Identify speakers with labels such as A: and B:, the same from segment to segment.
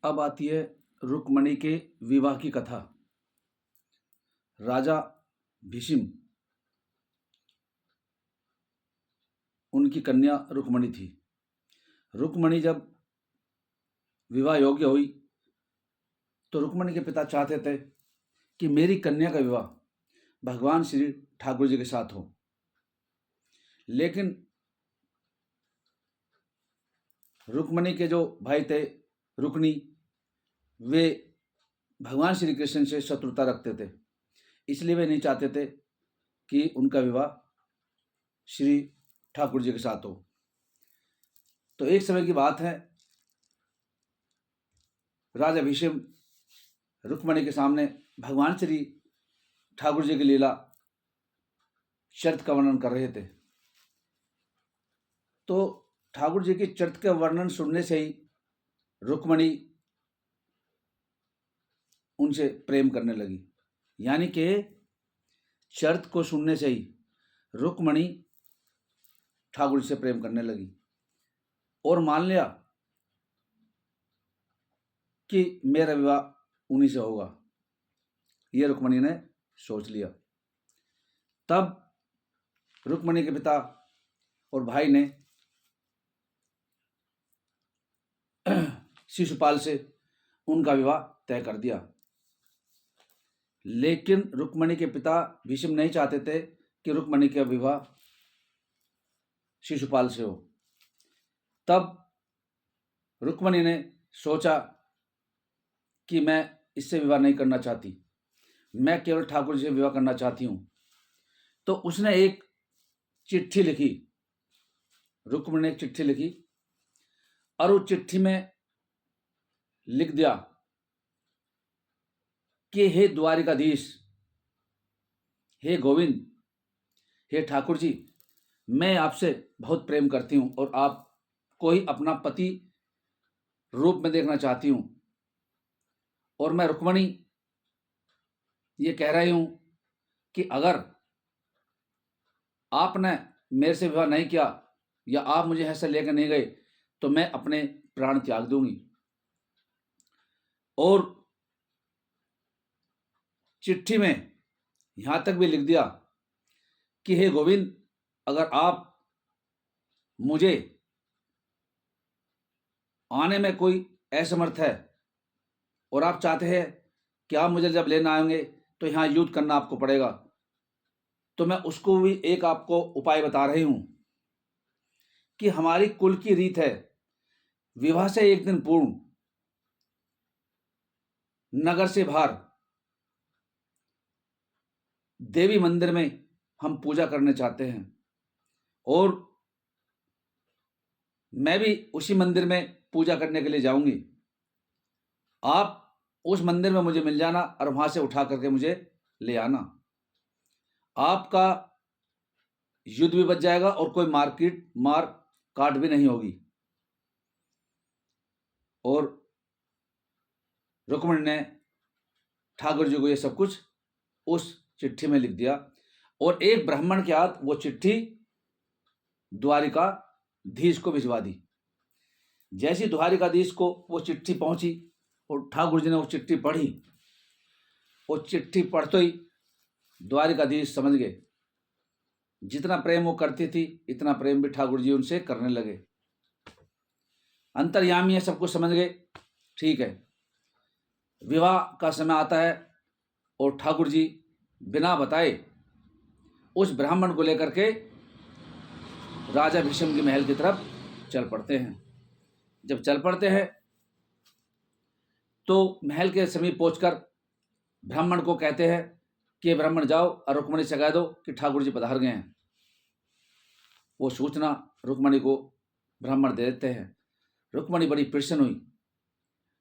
A: अब आती है रुक्मणी के विवाह की कथा। राजा भीष्म, उनकी कन्या रुक्मणी थी। रुक्मणी जब विवाह योग्य हुई तो रुक्मणी के पिता चाहते थे कि मेरी कन्या का विवाह भगवान श्री ठाकुर जी के साथ हो। लेकिन रुक्मणी के जो भाई थे रुक्नी, वे भगवान श्री कृष्ण से शत्रुता रखते थे, इसलिए वे नहीं चाहते थे कि उनका विवाह श्री ठाकुर जी के साथ हो। तो एक समय की बात है, राजा भीष्म रुक्मणी के सामने भगवान श्री ठाकुर जी की लीला चरित का वर्णन कर रहे थे। तो ठाकुर जी की चरित का वर्णन सुनने से ही रुक्मणी उनसे प्रेम करने लगी। यानी कि चरित को सुनने से ही रुक्मणी ठाकुर जी से प्रेम करने लगी और मान लिया कि मेरा विवाह उन्हीं से होगा। यह रुक्मणी ने सोच लिया। तब रुक्मणी के पिता और भाई ने शिशुपाल से उनका विवाह तय कर दिया। लेकिन रुक्मणी के पिता भीष्म नहीं चाहते थे कि रुक्मणी का विवाह शिशुपाल से हो। तब रुक्मणी ने सोचा कि मैं इससे विवाह नहीं करना चाहती, मैं केवल ठाकुर जी से विवाह करना चाहती हूँ। तो उसने एक चिट्ठी लिखी, रुक्मणी ने एक चिट्ठी लिखी और उस चिट्ठी में लिख दिया कि हे द्वारिकाधीश, हे गोविंद, हे ठाकुर जी, मैं आपसे बहुत प्रेम करती हूँ और आपको ही अपना पति रूप में देखना चाहती हूँ। और मैं रुक्मणी ये कह रही हूँ कि अगर आपने मेरे से विवाह नहीं किया या आप मुझे ऐसे लेकर नहीं गए तो मैं अपने प्राण त्याग दूंगी। और चिट्ठी में यहां तक भी लिख दिया कि हे गोविंद, अगर आप मुझे आने में कोई असमर्थ है और आप चाहते हैं कि आप मुझे जब लेना आएंगे तो यहाँ युद्ध करना आपको पड़ेगा, तो मैं उसको भी एक आपको उपाय बता रही हूं कि हमारी कुल की रीत है, विवाह से एक दिन पूर्व नगर से बाहर देवी मंदिर में हम पूजा करने चाहते हैं और मैं भी उसी मंदिर में पूजा करने के लिए जाऊंगी। आप उस मंदिर में मुझे मिल जाना और वहां से उठा करके मुझे ले आना। आपका युद्ध भी बच जाएगा और कोई मार काट भी नहीं होगी। और रुक्मणी ने ठाकुर जी को यह सब कुछ उस चिट्ठी में लिख दिया और एक ब्राह्मण के हाथ वो चिट्ठी द्वारिकाधीश को भिजवा दी। जैसी द्वारिकाधीश को वो चिट्ठी पहुंची और ठाकुर जी ने वो चिट्ठी पढ़ी, वो चिट्ठी पढ़ते ही द्वारिकाधीश समझ गए। जितना प्रेम वो करती थी इतना प्रेम भी ठाकुर जी उनसे करने लगे। अंतर्यामी है, सब कुछ समझ गए। ठीक है, विवाह का समय आता है और ठाकुर जी बिना बताए उस ब्राह्मण को लेकर के राजा भीष्म के महल की तरफ चल पड़ते हैं। जब चल पड़ते हैं तो महल के समीप पहुंचकर ब्राह्मण को कहते हैं कि ब्राह्मण जाओ और रुक्मणी से कह दो कि ठाकुर जी पधार गए हैं। वो सूचना रुक्मणी को ब्राह्मण दे देते हैं। रुक्मणी बड़ी प्रसन्न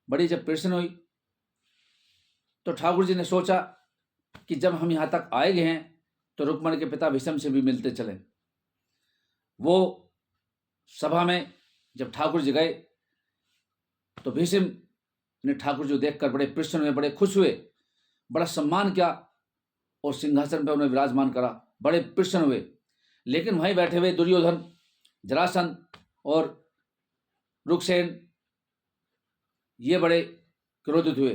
A: हुई। जब प्रसन्न हुई तो ठाकुर जी ने सोचा कि जब हम यहाँ तक आए गए हैं तो रुक्मणी के पिता भीष्म से भी मिलते चले। वो सभा में जब ठाकुर जी गए तो भीष्म ने ठाकुर जी को देखकर बड़े प्रसन्न हुए, बड़े खुश हुए, बड़ा सम्मान किया और सिंहासन पर उन्हें विराजमान करा। बड़े प्रसन्न हुए। लेकिन वहीं बैठे हुए दुर्योधन, जरासंध और रुकसेन ये बड़े क्रोधित हुए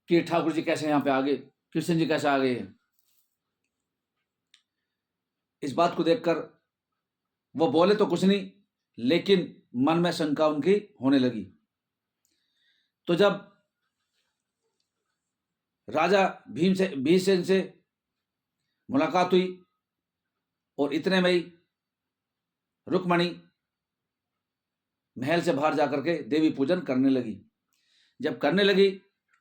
A: कि ठाकुर जी कैसे यहाँ पे आ गए, कृष्ण जी कैसे आ गए हैं। इस बात को देखकर वो बोले तो कुछ नहीं, लेकिन मन में शंका उनकी होने लगी। तो जब राजा भीमसेन से मुलाकात हुई और इतने में ही रुक्मणी महल से बाहर जाकर के देवी पूजन करने लगी। जब करने लगी,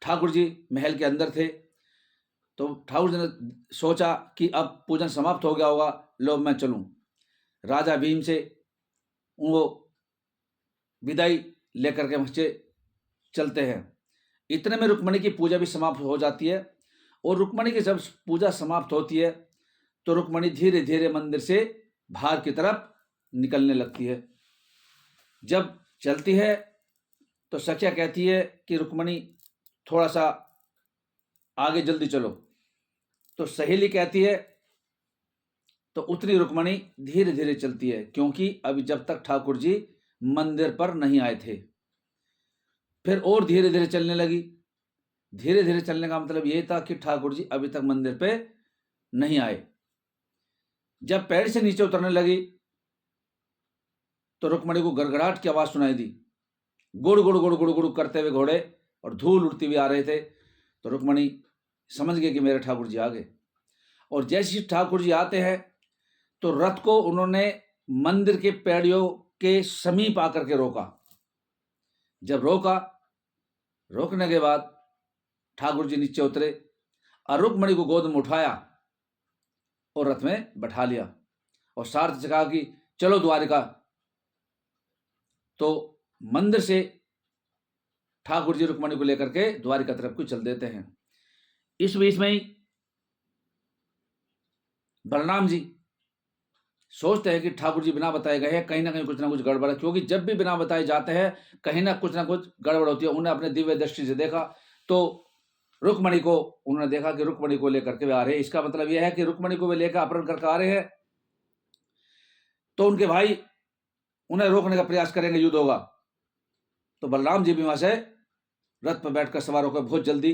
A: ठाकुर जी महल के अंदर थे, तो ठाकुर जी ने सोचा कि अब पूजन समाप्त हो गया होगा, लो मैं चलूं। राजा भीम से वो विदाई लेकर के वहाँ से चलते हैं। इतने में रुक्मणी की पूजा भी समाप्त हो जाती है, और रुक्मणी की जब पूजा समाप्त होती है तो रुक्मणी धीरे धीरे मंदिर से बाहर की तरफ निकलने लगती है। जब चलती है तो सखिया कहती है कि रुक्मणी थोड़ा सा आगे जल्दी चलो। तो सहेली कहती है, तो उतनी रुक्मणी धीरे धीरे चलती है, क्योंकि अभी जब तक ठाकुर जी मंदिर पर नहीं आए थे। फिर और धीरे धीरे चलने लगी। धीरे धीरे चलने का मतलब यही था कि ठाकुर जी अभी तक मंदिर पे नहीं आए। जब पैर से नीचे उतरने लगी तो रुक्मणी को गड़गड़ाहट की आवाज सुनाई दी। गुड़ गुड़ गुड़ गुड़ गुड़ करते हुए घोड़े और धूल उड़ती हुई आ रहे थे। तो रुक्मणी समझ गए कि मेरे ठाकुर जी आ गए। और जैसे ही ठाकुर जी आते हैं तो रथ को उन्होंने मंदिर के पैड़ियों के समीप आकर के रोका। जब रोकने के बाद ठाकुर जी नीचे उतरे और रुक्मणी को गोद में उठाया और रथ में बैठा लिया और सारथी से कहा कि चलो द्वारिका। तो मंदिर से ठाकुर जी रुक्मणी को लेकर के द्वारिका तरफ को चल देते हैं। इस बीच में ही बलराम जी सोचते हैं कि ठाकुर जी बिना बताए गए हैं, कहीं ना कुछ गड़बड़ है, क्योंकि जब भी बिना बताए जाते हैं कहीं ना कुछ गड़बड़ होती है। उन्हें अपने दिव्य दृष्टि से देखा तो रुक्मणी को उन्होंने देखा कि रुक्मणी को लेकर के वे आ रहे हैं। इसका मतलब यह है कि रुक्मणी को वे लेकर अपहरण करके आ रहे हैं, तो उनके भाई उन्हें रोकने का प्रयास करेंगे, युद्ध होगा। तो बलराम जी भी वहां से रथ पर बैठकर सवार होकर बहुत जल्दी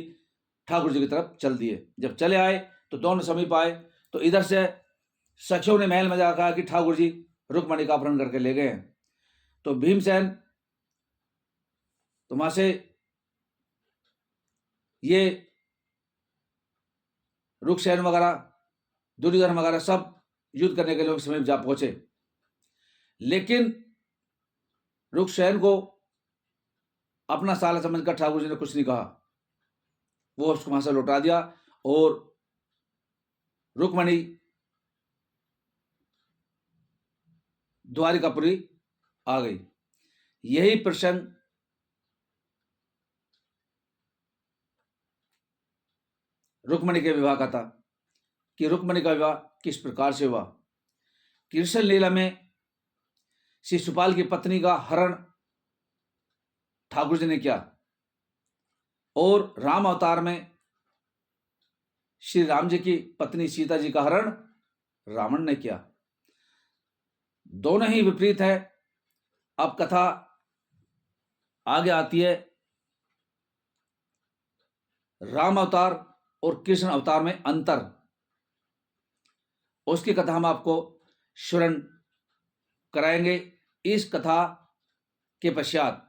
A: ठाकुर जी की तरफ चल दिए। जब चले आए तो दोनों समीप आए तो इधर से सखियों ने महल में जाकर कहा कि ठाकुर जी रुक्मणी का अपहरण करके ले गए हैं। तो भीमसेन तो वहां से ये रुकसेन वगैरह दुर्योधन वगैरह सब युद्ध करने के लिए समीप जा पहुंचे, लेकिन रुकसेन को अपना साला समझकर ठाकुर जी ने कुछ नहीं कहा। वो उसको वहां से लौटा दिया और रुक्मणी द्वारिकापुरी आ गई। यही प्रसंग रुक्मणी के विवाह का था कि रुक्मणी का विवाह किस प्रकार से हुआ। कृष्ण लीला में शिशुपाल की पत्नी का हरण ठाकुर जी ने किया, और राम अवतार में श्री राम जी की पत्नी सीता जी का हरण रावण ने किया। दोनों ही विपरीत है। अब कथा आगे आती है। राम अवतार और कृष्ण अवतार में अंतर, उसकी कथा हम आपको श्रवण कराएंगे इस कथा के पश्चात।